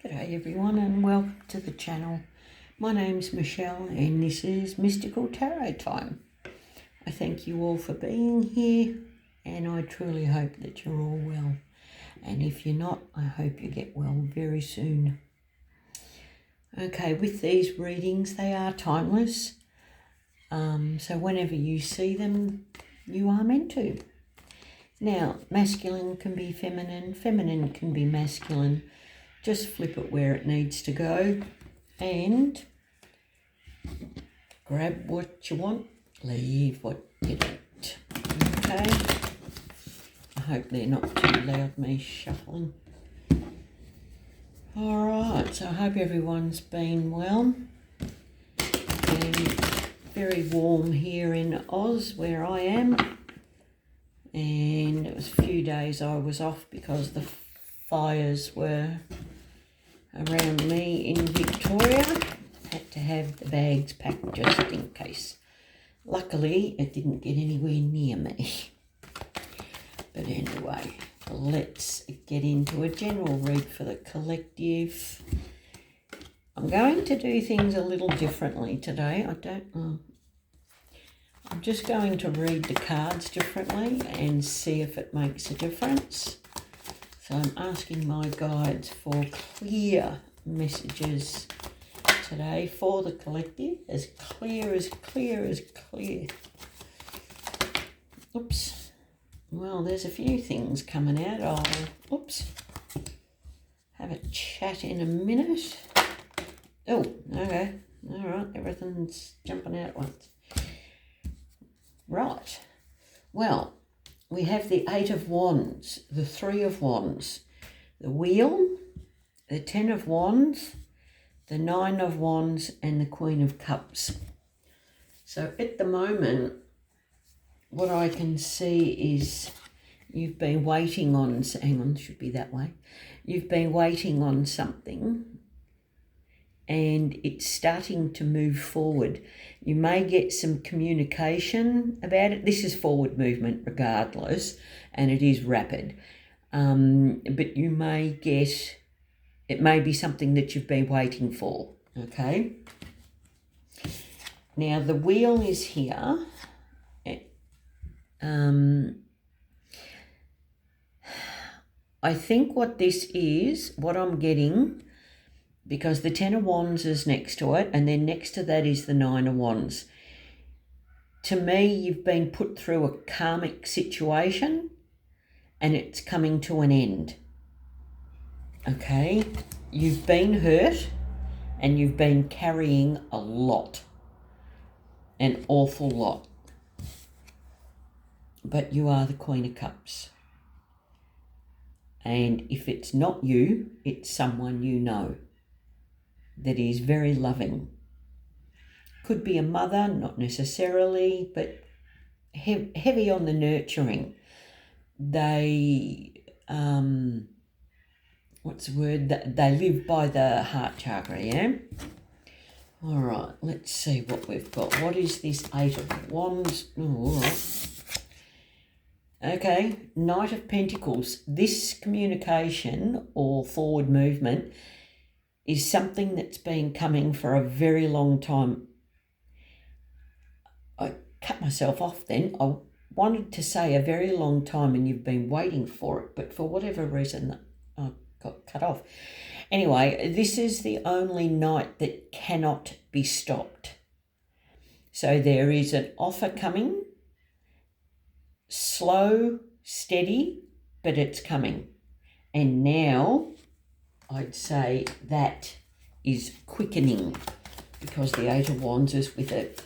G'day everyone and welcome to the channel. My name's Michelle and this is Mystical Tarot Time. I thank you all for being here and I truly hope that you're all well. And if you're not, I hope you get well very soon. Okay, with these readings, they are timeless. So whenever you see them, you are meant to. Now, masculine can be feminine, feminine can be masculine. Just flip it where it needs to go and grab what you want, leave what you don't. Okay? I hope they're not too loud, me shuffling. Alright, so I hope everyone's been well. And very warm here in Oz where I am. And it was a few days I was off because the fires were around me in Victoria. Had to have the bags packed just in case. Luckily, it didn't get anywhere near me. But anyway, let's get into a general read for the collective. I'm going to do things a little differently today. I'm just going to read the cards differently and see if it makes a difference. So I'm asking my guides for clear messages today for the collective, as clear as clear as clear. Oops. Well, there's a few things coming out. I'll, have a chat in a minute. Oh, okay. All right, everything's jumping out at once. Right. Well, we have the Eight of Wands, the Three of Wands, the Wheel, the Ten of Wands, the Nine of Wands, and the Queen of Cups. So at the moment, what I can see is you've been waiting on, hang on, should be that way. You've been waiting on something and it's starting to move forward. You may get some communication about it. This is forward movement regardless, and it is rapid. But you may get, it may be something that you've been waiting for, okay? Now, the Wheel is here. I think what this is, what I'm getting, because the Ten of Wands is next to it, and then next to that is the Nine of Wands. To me, you've been put through a karmic situation, and it's coming to an end. Okay? You've been hurt, and you've been carrying a lot. An awful lot. But you are the Queen of Cups. And if it's not you, it's someone you know that is very loving. Could be a mother, not necessarily, but heavy on the nurturing. They, what's the word? They live by the heart chakra, yeah? All right, let's see what we've got. What is this Eight of Wands? Oh, all right. Okay, Knight of Pentacles. This communication or forward movement is something that's been coming for a very long time. I cut myself off then. I wanted to say a very long time and you've been waiting for it, but for whatever reason I got cut off. Anyway, this is the only knight that cannot be stopped. So there is an offer coming, slow, steady, but it's coming. And now I'd say that is quickening because the Eight of Wands is with it.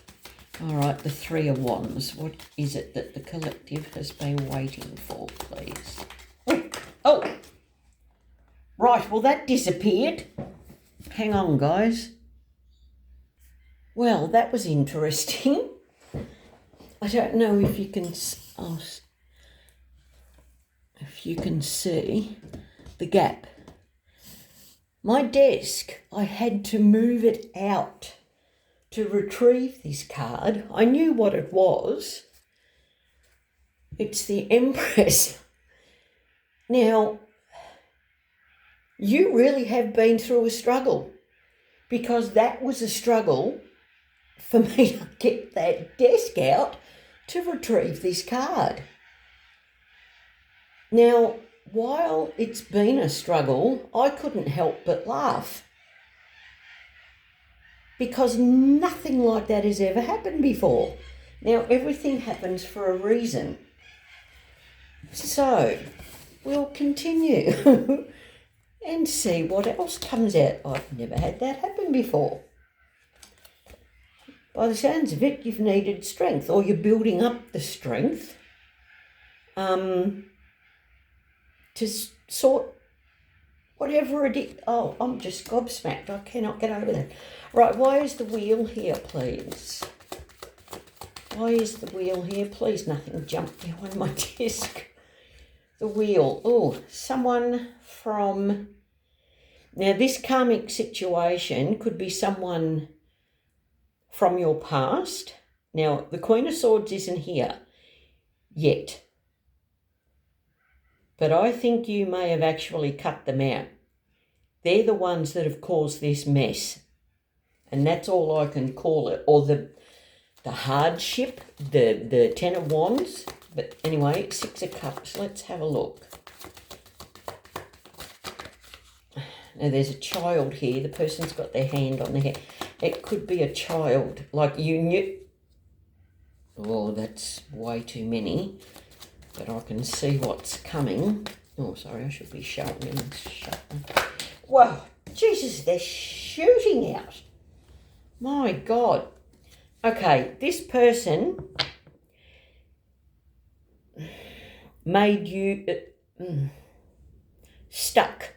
All right, the Three of Wands. What is it that the collective has been waiting for, please? Oh, right, well, that disappeared. Hang on, guys. Well, that was interesting. I don't know if you can, if you can see the gap. My desk, I had to move it out to retrieve this card. I knew what it was. It's the Empress. Now, You really have been through a struggle, because that was a struggle for me to get that desk out to retrieve this card. Now, while it's been a struggle, I couldn't help but laugh, because nothing like that has ever happened before. Now, everything happens for a reason. So, we'll continue and see what else comes out. I've never had that happen before. By the sounds of it, you've needed strength, or you're building up the strength to sort whatever it is. Oh, I'm just gobsmacked. I cannot get over that. Right, why is the wheel here, please? Why is the wheel here? Please, nothing jump behind my desk. The wheel. Oh, someone from... Now, this karmic situation could be someone from your past. Now, the Queen of Swords isn't here yet, but I think you may have actually cut them out. They're the ones that have caused this mess, and that's all I can call it. Or the hardship, the Ten of Wands. But anyway, Six of Cups. Let's have a look. Now, there's a child here. The person's got their hand on their head. It could be a child, like you knew. Oh, that's way too many. But I can see what's coming. Oh, sorry, I should be shouting and shouting. Whoa, Jesus, they're shooting out. My God. Okay, this person made you stuck.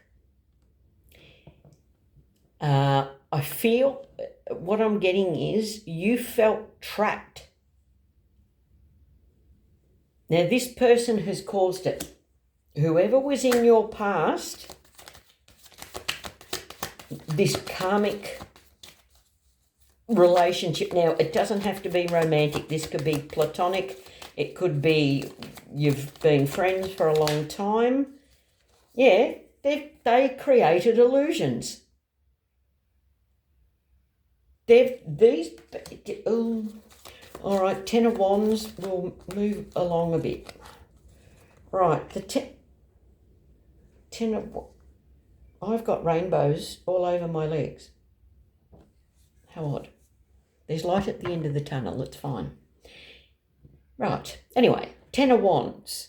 I feel what I'm getting is you felt trapped. Now, this person has caused it. Whoever was in your past, this karmic relationship. Now, it doesn't have to be romantic. This could be platonic. It could be you've been friends for a long time. Yeah, they created illusions. All right, Ten of Wands will move along a bit. Right, the Ten of... I've got rainbows all over my legs. How odd. There's light at the end of the tunnel, it's fine. Right, anyway, Ten of Wands.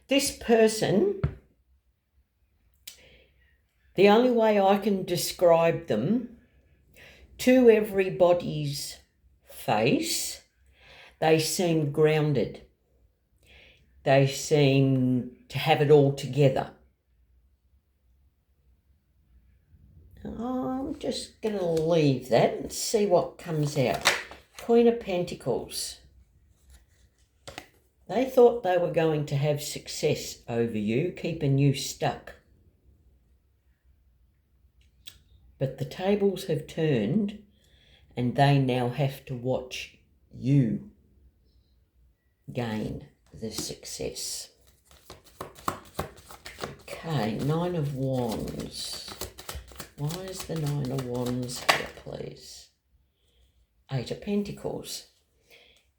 This person, the only way I can describe them, to everybody's face, they seem grounded. They seem to have it all together. I'm just going to leave that and see what comes out. Queen of Pentacles. They thought they were going to have success over you, keeping you stuck. But the tables have turned and they now have to watch you gain the success. Okay, Nine of Wands. Why is the Nine of Wands here, please? Eight of Pentacles.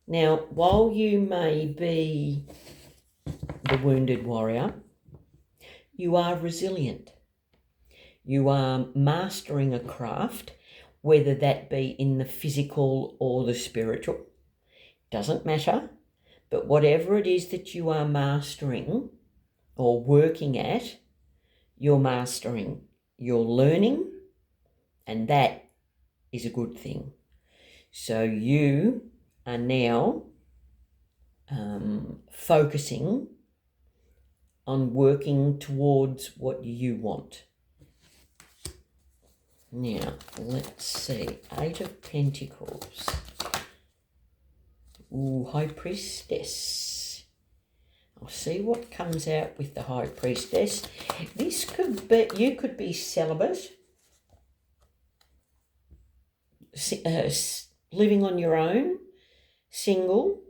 Now, while you may be the wounded warrior, you are resilient. You are mastering a craft, whether that be in the physical or the spiritual. Doesn't matter. But whatever it is that you are mastering or working at, you're mastering. You're learning, and that is a good thing. So you are now focusing on working towards what you want. Now, let's see. Eight of Pentacles. Ooh, High Priestess. I'll see what comes out with the High Priestess. This could be, you could be celibate, living on your own, single.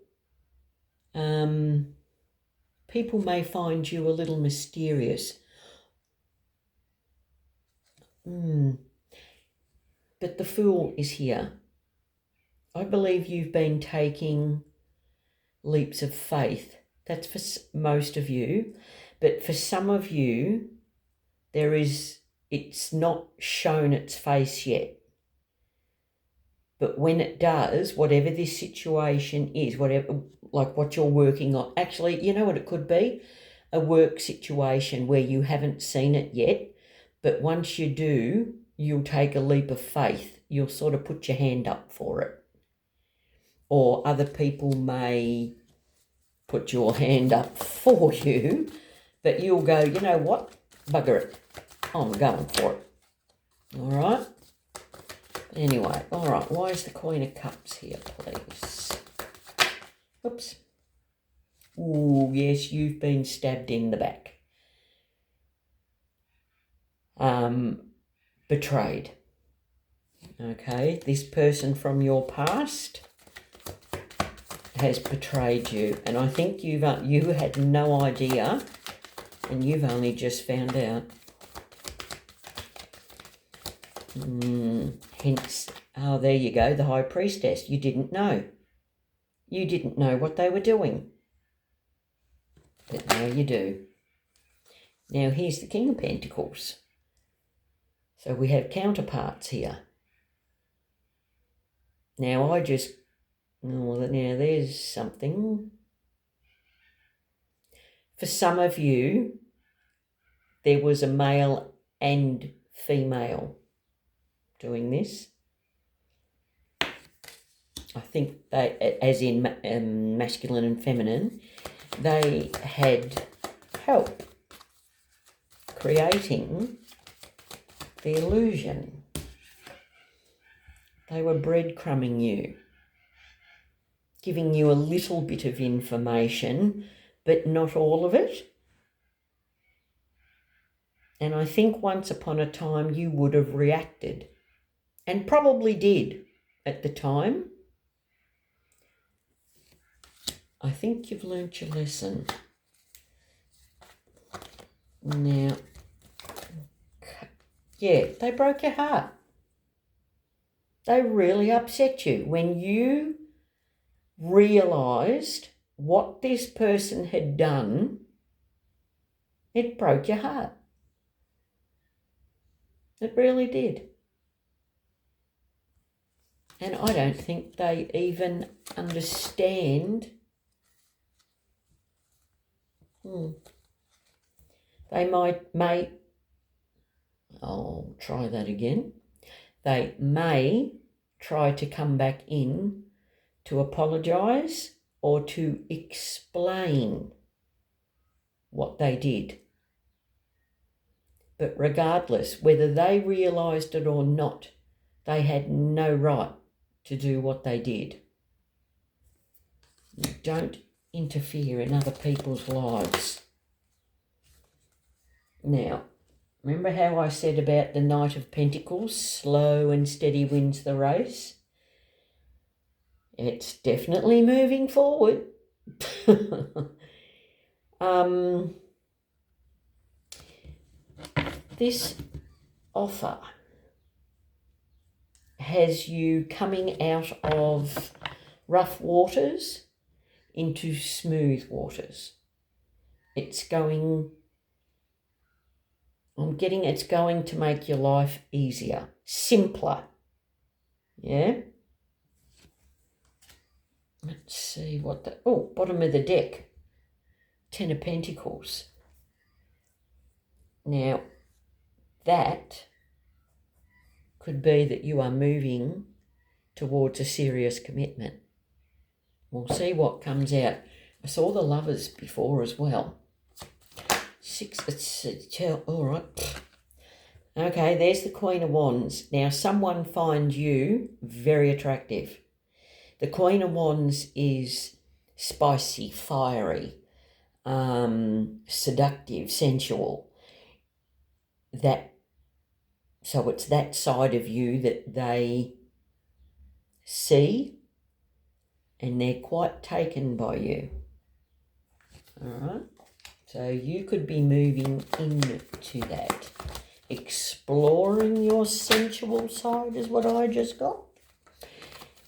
People may find you a little mysterious. But the Fool is here. I believe you've been taking leaps of faith. That's for most of you. But for some of you, it's not shown its face yet. But when it does, whatever this situation is, whatever, like what you're working on, actually, you know what it could be? A work situation where you haven't seen it yet, but once you do, you'll take a leap of faith. You'll sort of put your hand up for it. Or other people may put your hand up for you, but you'll go, you know what? Bugger it. I'm going for it. All right? Anyway, all right, why is the Queen of Cups here, please? Oops. Ooh, yes, you've been stabbed in the back. Betrayed. Okay, this person from your past has betrayed you, and I think you had no idea, and you've only just found out. Hence, there you go, the High Priestess. You didn't know. You didn't know what they were doing. But now you do. Now here's the King of Pentacles. So we have counterparts here. Now now there's something. For some of you, there was a male and female doing this. I think they, as in masculine and feminine, they had help creating the illusion. They were breadcrumbing you, giving you a little bit of information, but not all of it. And I think once upon a time you would have reacted, and probably did at the time. I think you've learnt your lesson. Now, yeah, they broke your heart. They really upset you. When you realised what this person had done, it broke your heart. It really did. And I don't think they even understand. They I'll try that again. They may try to come back in to apologise or to explain what they did. But regardless, whether they realised it or not, they had no right to do what they did. You don't interfere in other people's lives. Now, remember how I said about the Knight of Pentacles, slow and steady wins the race? It's definitely moving forward. This offer has you coming out of rough waters into smooth waters. It's going to make your life easier, simpler. Yeah? Let's see what bottom of the deck. 10 of Pentacles. Now, that could be that you are moving towards a serious commitment. We'll see what comes out. I saw the Lovers before as well. 6, all right. Okay, there's the Queen of Wands. Now, someone finds you very attractive. The Queen of Wands is spicy, fiery, seductive, sensual. So it's that side of you that they see, and they're quite taken by you. All right. So you could be moving into that. exploring your sensual side is what I just got.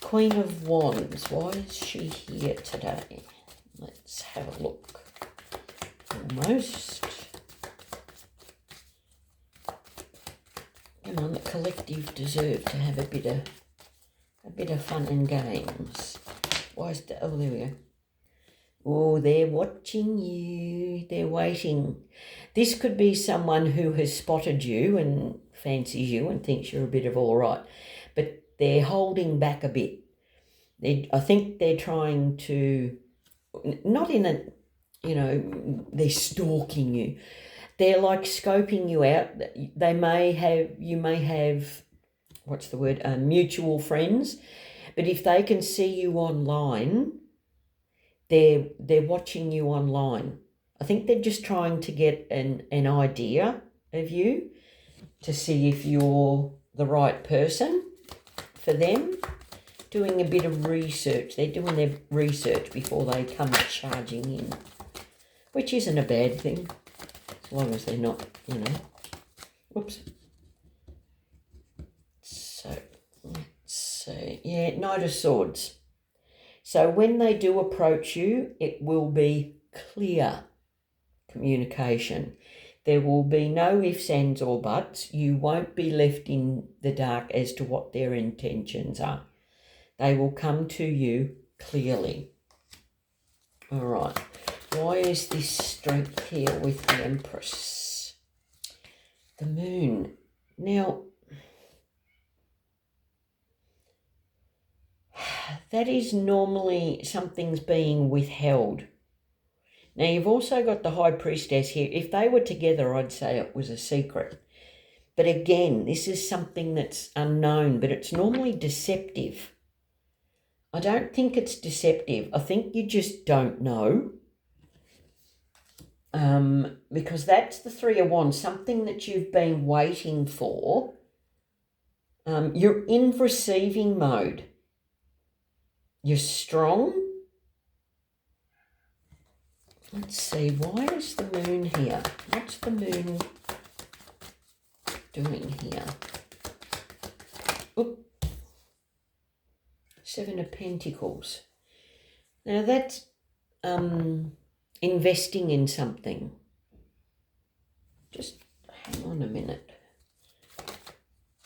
Queen of Wands, why is she here today? Let's have a look. Almost. Come on, the collective deserve to have a bit of fun and games. Why is that? Oh, there we go. Oh, they're watching you. They're waiting. This could be someone who has spotted you and fancies you and thinks you're a bit of all right, but they're holding back a bit. I think they're trying to, not in a, they're stalking you. They're like scoping you out. You may have, what's the word, mutual friends, but if they can see you online, they're watching you online. I think they're just trying to get an idea of you to see if you're the right person for them. Doing a bit of research. They're doing their research before they come charging in, which isn't a bad thing, as long as they're not, whoops. So, let's see. Yeah, Knight of Swords. So when they do approach you, it will be clear communication. There will be no ifs, ands, or buts. You won't be left in the dark as to what their intentions are. They will come to you clearly. All right. Why is this strength here with the Empress? The Moon. Now, that is normally something's being withheld. Now, you've also got the High Priestess here. If they were together, I'd say it was a secret. But again, this is something that's unknown, but it's normally deceptive. I don't think it's deceptive. I think you just don't know. Because that's the Three of Wands, something that you've been waiting for. You're in receiving mode. You're strong. Let's see, why is the Moon here? What's the Moon doing here? Oop. Seven of Pentacles. Now that's investing in something. Just hang on a minute.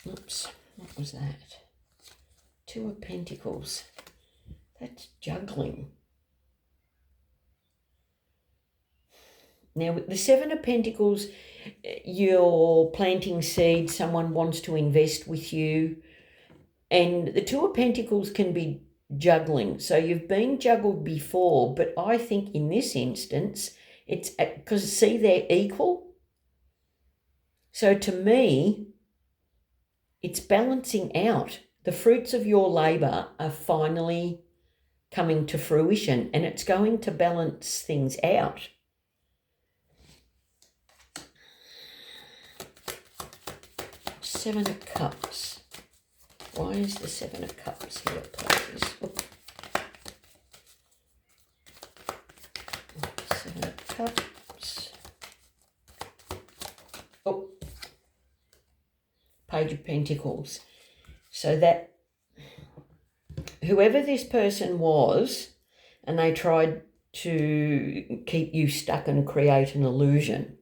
Oops, what was that? Two of Pentacles. That's juggling. Now, with the Seven of Pentacles, you're planting seeds, someone wants to invest with you. And the Two of Pentacles can be juggling. So you've been juggled before, but I think in this instance, it's because, see, they're equal. So to me, it's balancing out. The fruits of your labour are finally coming to fruition, and it's going to balance things out. Seven of Cups. Why is the Seven of Cups here, please? Seven of Cups. Oh. Page of Pentacles. So that whoever this person was, and they tried to keep you stuck and create an illusion,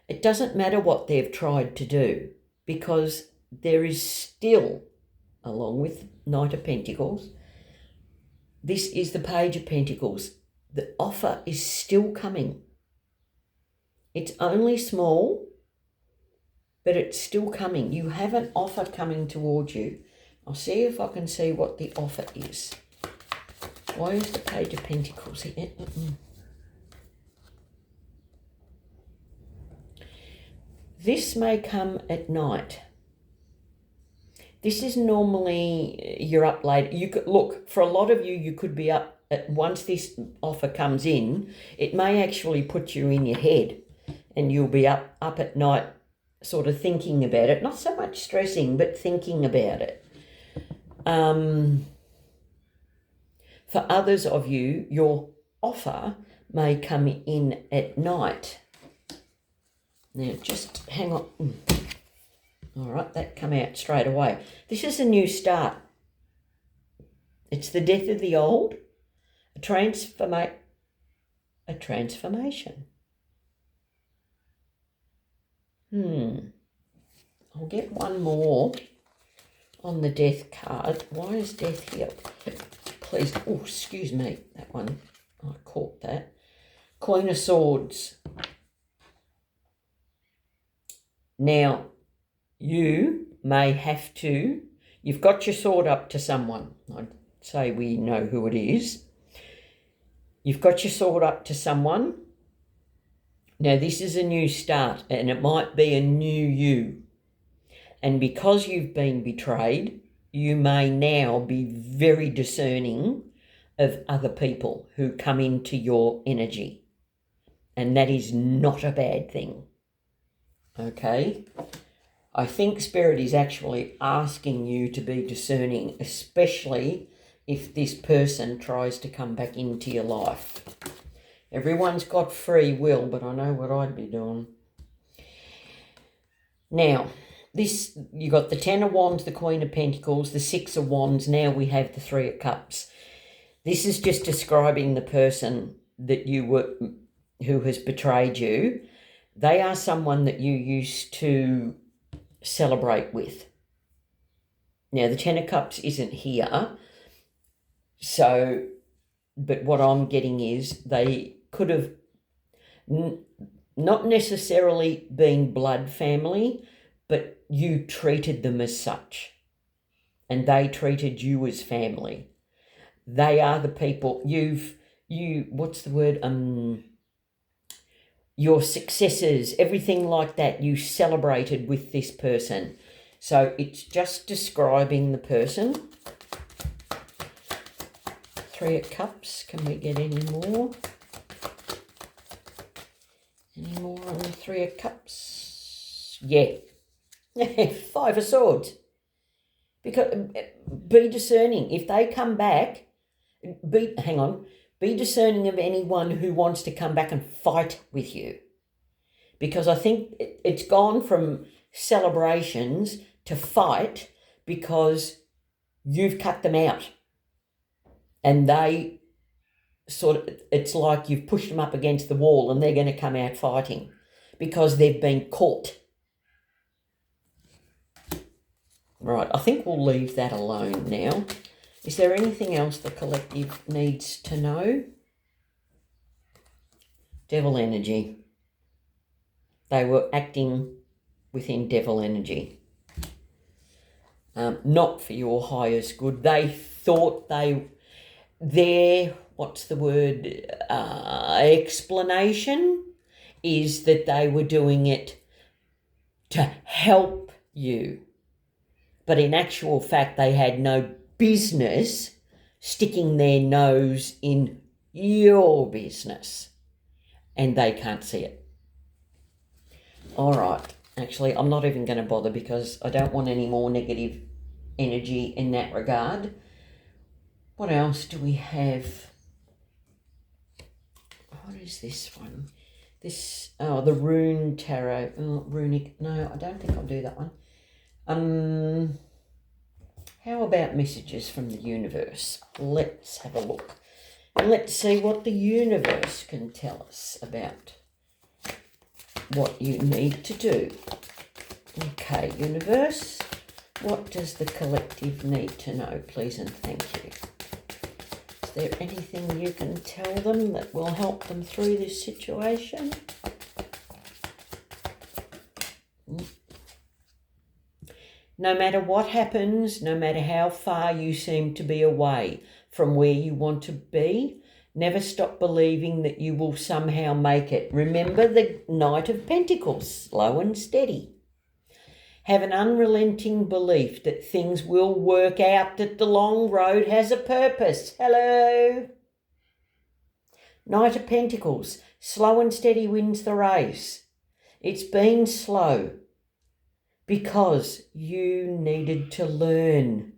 it doesn't matter what they've tried to do, because there is still, along with Knight of Pentacles, this is the Page of Pentacles. The offer is still coming. It's only small, but it's still coming. You have an offer coming towards you. I'll see if I can see what the offer is. Why is the Page of Pentacles here? This may come at night. This is normally, you're up late. You could look, for a lot of you, you could be up once this offer comes in. It may actually put you in your head, and you'll be up at night sort of thinking about it. Not so much stressing, but thinking about it. For others of you, your offer may come in at night. Now, just hang on. All right, that come out straight away. This is a new start. It's the death of the old, a transformation. I'll get one more on the death card. Why is death here? Please, oh, excuse me, that one, I caught that. Queen of Swords. Now, you may have to, you've got your sword up to someone. I'd say we know who it is. You've got your sword up to someone. Now, this is a new start, and it might be a new you. And because you've been betrayed, you may now be very discerning of other people who come into your energy. And that is not a bad thing. Okay? I think Spirit is actually asking you to be discerning, especially if this person tries to come back into your life. Everyone's got free will, but I know what I'd be doing. Now, this, you got the Ten of Wands, the Queen of Pentacles, the Six of Wands. Now we have the Three of Cups. This is just describing the person that you were, who has betrayed you. They are someone that you used to celebrate with. Now, the Ten of Cups isn't here. So, but what I'm getting is they could have not necessarily been blood family, but you treated them as such. And they treated you as family. They are the people what's the word? Your successes, everything like that, you celebrated with this person. So it's just describing the person. Three of Cups. Can we get any more? Any more on the Three of Cups? Yeah. Five of Swords. Because be discerning. If they come back, be discerning of anyone who wants to come back and fight with you. Because I think it's gone from celebrations to fight because you've cut them out. And they it's like you've pushed them up against the wall and they're going to come out fighting because they've been caught. Right, I think we'll leave that alone now. Is there anything else the collective needs to know? Devil energy. They were acting within devil energy. Not for your highest good. They thought their explanation is that they were doing it to help you. But in actual fact, they had no business sticking their nose in your business. And they can't see it. All right. Actually, I'm not even going to bother because I don't want any more negative energy in that regard. What else do we have? What is this one? The Rune Tarot. Runic. No, I don't think I'll do that one. How about messages from the universe? Let's have a look. And let's see what the universe can tell us about what you need to do. Okay, universe, what does the collective need to know, please and thank you? Is there anything you can tell them that will help them through this situation? No matter what happens, no matter how far you seem to be away from where you want to be, never stop believing that you will somehow make it. Remember the Knight of Pentacles, slow and steady. Have an unrelenting belief that things will work out, that the long road has a purpose. Hello. Knight of Pentacles, slow and steady wins the race. It's been slow because you needed to learn.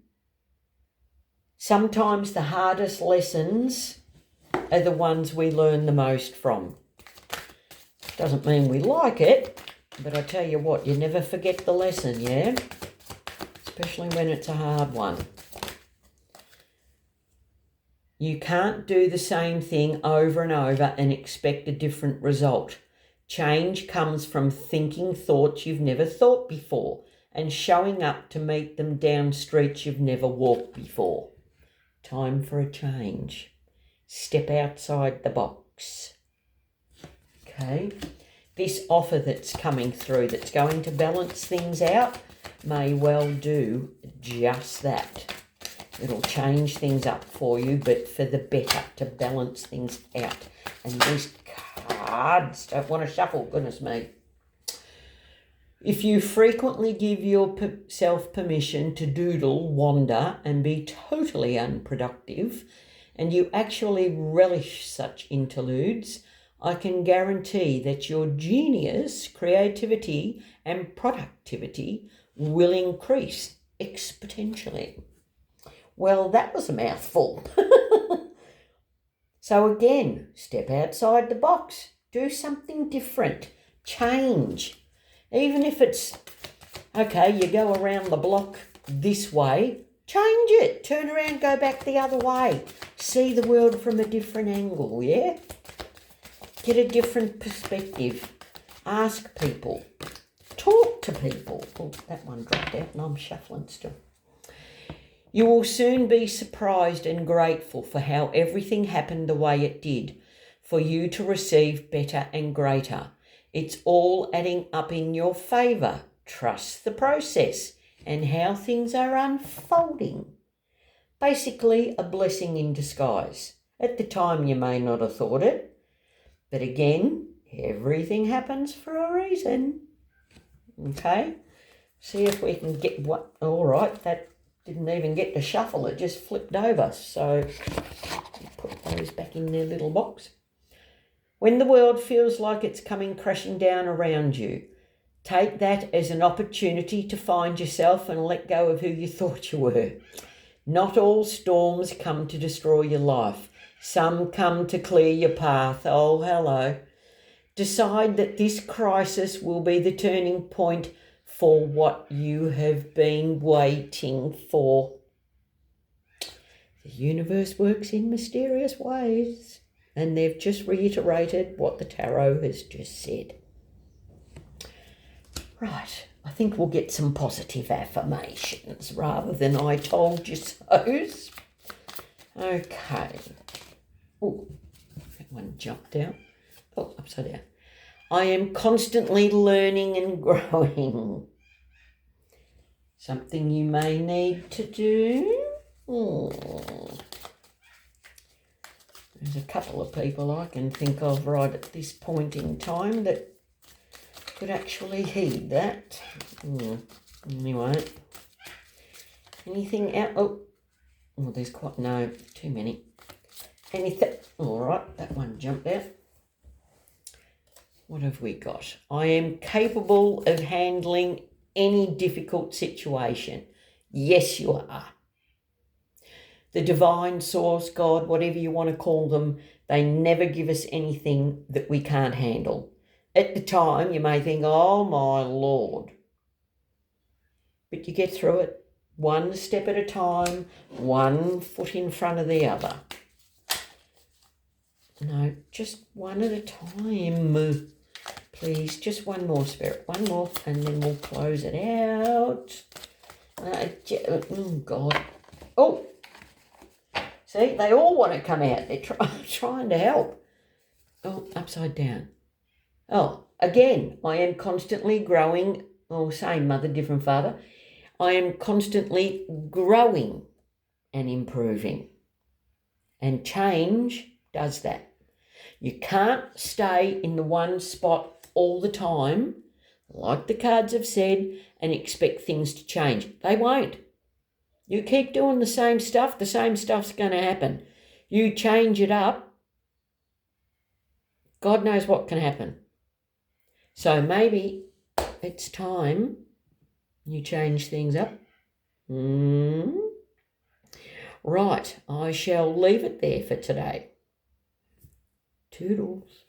Sometimes the hardest lessons are the ones we learn the most from. Doesn't mean we like it, But I tell you what, you never forget the lesson, yeah? Especially when it's a hard one. You can't do the same thing over and over and expect a different result. Change comes from thinking thoughts you've never thought before and showing up to meet them down streets you've never walked before. Time for a change. Step outside the box. Okay? This offer that's coming through that's going to balance things out may well do just that. It'll change things up for you, but for the better, to balance things out. And these cards don't want to shuffle, goodness me. If you frequently give yourself permission to doodle, wander, and be totally unproductive, and you actually relish such interludes, I can guarantee that your genius, creativity, and productivity will increase exponentially. Well, that was a mouthful. So again, step outside the box. Do something different. Change. Even if it's, okay, you go around the block this way, change it. Turn around, go back the other way. See the world from a different angle, yeah? Get a different perspective. Ask people. Talk to people. Oh, that one dropped out and I'm shuffling still. You will soon be surprised and grateful for how everything happened the way it did, for you to receive better and greater. It's all adding up in your favour. Trust the process and how things are unfolding. Basically, a blessing in disguise. At the time, you may not have thought it, but again, everything happens for a reason. Okay? See if we can get what. All right, that didn't even get to shuffle, it just flipped over. So put those back in their little box. When the world feels like it's coming crashing down around you, take that as an opportunity to find yourself and let go of who you thought you were. Not all storms come to destroy your life. Some come to clear your path. Oh, hello. Decide that this crisis will be the turning point for what you have been waiting for. The universe works in mysterious ways, and they've just reiterated what the tarot has just said. Right, I think we'll get some positive affirmations rather than I told you so's. Okay. Oh, that one jumped out. Oh, upside down. I am constantly learning and growing. Something you may need to do. There's a couple of people I can think of right at this point in time that could actually heed that. Anyway. Anything out? Oh, there's quite, no, too many. Anything? All right, that one jumped out. What have we got? I am capable of handling any difficult situation. Yes, you are. The divine source, God, whatever you want to call them, they never give us anything that we can't handle. At the time, you may think, oh, my Lord. But you get through it one step at a time, one foot in front of the other. No, just one at a time. Please, just one more, Spirit. One more, and then we'll close it out. Oh, God. Oh, see, they all want to come out. They're trying to help. Oh, upside down. Oh, again, I am constantly growing. Oh, same mother, different father. I am constantly growing and improving. And change does that. You can't stay in the one spot all the time, like the cards have said, and expect things to change. They won't. You keep doing the same stuff's going to happen. You change it up, God knows what can happen. So maybe it's time you change things up. Right, I shall leave it there for today. Toodles.